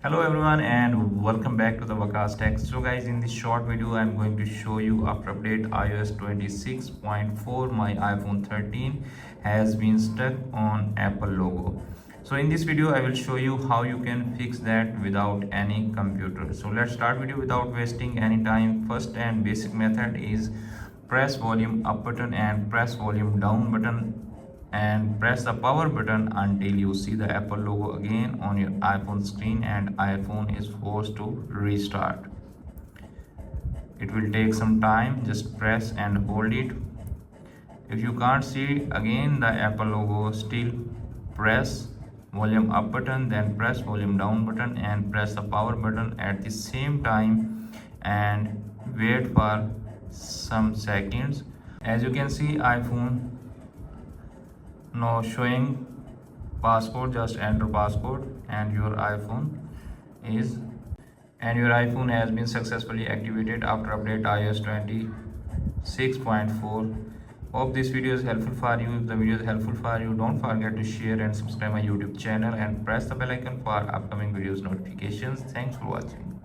Hello everyone and welcome back to the Vakas Tech. So guys, in this short video I'm going to show you after update iOS 26.4 my iPhone 13 has been stuck on Apple logo. So in this video I will show you how you can fix that without any computer. So let's start video without wasting any time. First and basic method is press volume up button and press volume down button and press the power button until you see the Apple logo again on your iPhone screen and iPhone is forced to restart. It will take some time, just press and hold it. If you can't see again the Apple logo, still press volume up button, then press volume down button and press the power button at the same time and wait for some seconds. As you can see, iPhone now showing passcode. Just enter passcode and your iPhone has been successfully activated after update iOS 26.4. Hope this video is helpful for you. If the video is helpful for you, don't forget to share and subscribe my YouTube channel and press the bell icon for upcoming videos notifications. Thanks for watching.